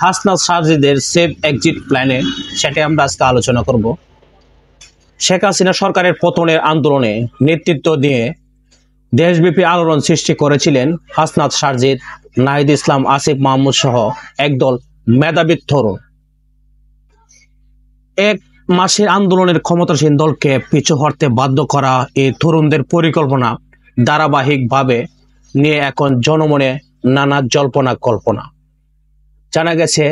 Hasnat সার্জিদের safe exit প্ল্যানে সেটা আমরা আজকে আলোচনা করব। শেখ হাসিনা সরকারের পতনের আন্দোলনে নেতৃত্ব দিয়ে দেশব্যাপী আলোড়ন সৃষ্টি করেছিলেন হাসনাত সার্জিদ, নাহিদ ইসলাম, আসিফ মাহমুদ সহ একদল মেধাবী তরুণ। এক মাসের আন্দোলনের ক্ষমতাসীন দলকে পিছু হটতে বাধ্য করা এই তরুণদের পরিকল্পনা ধারাবাহিকভাবে নিয়ে এখন জনমনে নানা জল্পনা কল্পনা। জানা গেছে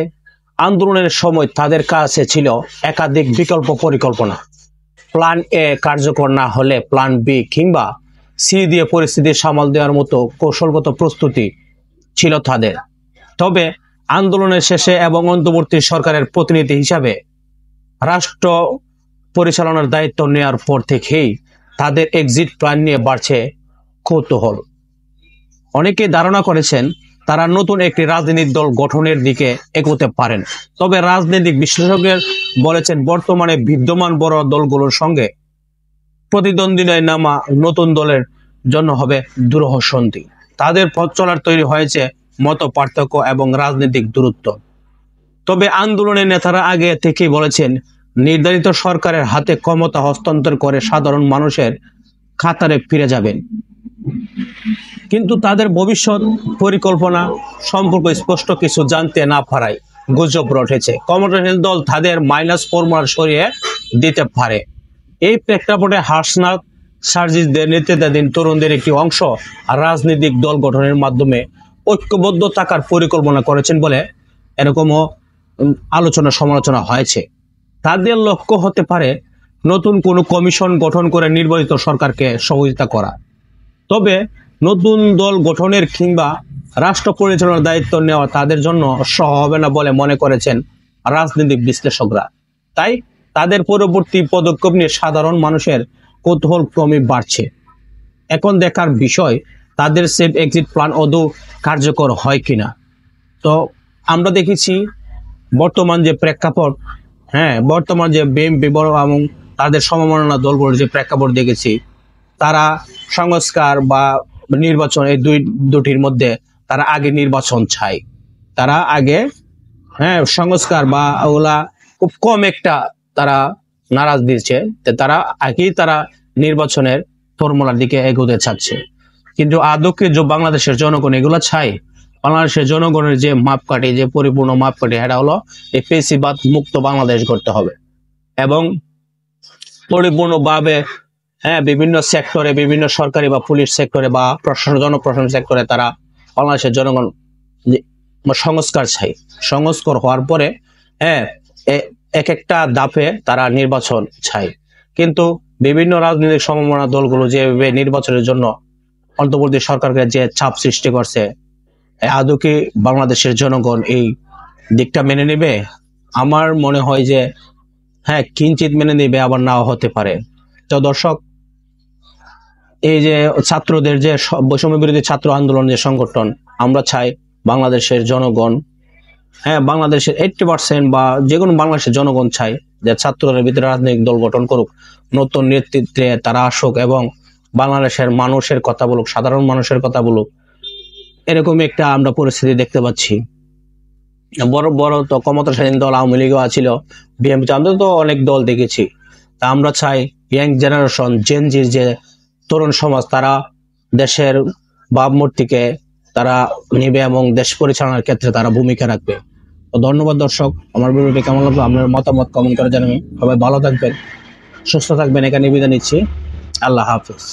আন্দোলনের সময় তাদের কাছে ছিল একাধিক বিকল্প পরিকল্পনা। প্ল্যান এ কার্যকর না হলে প্ল্যান বি কিংবা সি দিয়ে পরিস্থিতি সামাল দেওয়ার মতো কৌশলগত প্রস্তুতি ছিল তাদের। তবে আন্দোলনের শেষে এবং অন্তর্বর্তী সরকারের প্রতিনিধি হিসাবে রাষ্ট্র পরিচালনার দায়িত্ব নেওয়ার পর থেকেই তাদের এক্সিট প্ল্যান নিয়ে বাড়ছে কৌতূহল। অনেকে ধারণা করেছেন তারা নতুন একটি রাজনৈতিক দল গঠনের দিকে এগোতে পারেন। তবে রাজনৈতিক বিশ্লেষকরা বলেছেন বর্তমানে বিদ্যমান বড় দলগুলোর সঙ্গে প্রতিদ্বন্দ্বিতায় নামা নতুন দলের জন্য হবে দুরূহ সন্ধি। তাদের পথ চলার তৈরি হয়েছে মত পার্থক্য এবং রাজনৈতিক দূরত্ব। তবে আন্দোলনের নেতারা আগে থেকেই বলেছেন নির্ধারিত সরকারের হাতে ক্ষমতা হস্তান্তর করে সাধারণ মানুষের খাতারে ফিরে যাবেন। কিন্তু তাদের ভবিষ্যৎ পরিকল্পনা সম্পর্কে স্পষ্ট কিছু জানতে না পারায় গুজব রটেছে ক্ষমতাসীন দল তাদের মাইনাস ফর্মুলা সরিয়ে দিতে পারে। এই প্রেক্ষাপটে হাসনাত সার্জিদের নেতৃত্বাধীন তরুণদের একটি অংশ রাজনৈতিক দল গঠনের মাধ্যমে ঐক্যবদ্ধ থাকার পরিকল্পনা করেছেন বলে এরকমও আলোচনা সমালোচনা হয়েছে। তাদের লক্ষ্য হতে পারে নতুন কোনো কমিশন গঠন করে নির্বাচিত সরকারকে সহযোগিতা করা। তবে নতুন দল গঠনের কিংবা রাষ্ট্র পরিচালনার দায়িত্ব নেওয়া তাদের জন্য সহজ হবে না বলে মনে করেছেন রাজনৈতিক বিশ্লেষকরা। তাই তাদের পরবর্তী পদক্ষেপ নিয়ে সাধারণ মানুষের কৌতূহল ক্রমে বাড়ছে। এখন দেখার বিষয় তাদের সেফ এক্সিট প্ল্যান আদৌ কার্যকর হয় কিনা। তো আমরা দেখেছি বর্তমান যে প্রেক্ষাপট, বর্তমান যে বিএনপি এবং তাদের সমমনা দলগুলোর যে প্রেক্ষাপট দেখেছি, তারা সংস্কার বা নির্বাচন এই দুটির মধ্যে তারা আগে নির্বাচন চায়। তারা আগে সংস্কার বা ওগুলা খুব কম একটা তারা নারাজ দিচ্ছে, তারা নির্বাচনের ফর্মুলার দিকে এগোতে চাচ্ছে। কিন্তু আদৌ কি বাংলাদেশের জনগণ এগুলা চায়? বাংলাদেশের জনগণের যে মাপকাঠি, যে পরিপূর্ণ মাপকাঠি, এটা হলো এই ফ্যাসিবাদ মুক্ত বাংলাদেশ করতে হবে এবং পরিপূর্ণভাবে বিভিন্ন সেক্টরে, বিভিন্ন সরকারি বা পুলিশ সেক্টরে বা জনপ্রশাসন সেক্টরে তারা বাংলাদেশের জনগণ সংস্কার চাই। সংস্কার হওয়ার পরে এক একটা ধাপে তারা নির্বাচন চাই। কিন্তু বিভিন্ন রাজনৈতিক সমমনা দলগুলো যেভাবে নির্বাচনের জন্য অন্তর্বর্তী সরকারকে যে চাপ সৃষ্টি করছে, আদৌ কি বাংলাদেশের জনগণ এই দিকটা মেনে নেবে? আমার মনে হয় যে কিঞ্চিত মেনে নেবে, আবার নাও হতে পারে। তো দর্শক, এই যে ছাত্রদের যে বৈষম্য বিরোধী ছাত্র আন্দোলন যে সংগঠন, আমরা চাই বাংলাদেশের জনগণ, বাংলাদেশের 80% বা যে কোনো বাংলাদেশের জনগণ চাই যে ছাত্রদের ভিতরে রাজনৈতিক দল গঠন করুক, নতুন নেতৃত্বে তারা আসুক এবং বাংলাদেশের মানুষের কথা বলুক, সাধারণ মানুষের কথা বলুক। এরকম একটা আমরা পরিস্থিতি দেখতে পাচ্ছি। বড় বড় তো ক্ষমতাসীন দল আওয়ামী লীগও ছিল, বিএনপি, আমরা তো অনেক দল দেখেছি। তা আমরা চাই ইয়াং জেনারেশন, জেনজির যে তরুণ সমাজ, তারা দেশের ভাবমূর্তিকে তারা নিবে এবং দেশ পরিচালনার ক্ষেত্রে তারা ভূমিকা রাখবে। তো ধন্যবাদ দর্শক, আমার ভিডিওটি কেমন লাগলো আপনার মতামত কমেন্ট করে জানাবেন। সবাই ভালো থাকবেন, সুস্থ থাকবেন, এখানে বিদায় নিচ্ছি। আল্লাহ হাফেজ।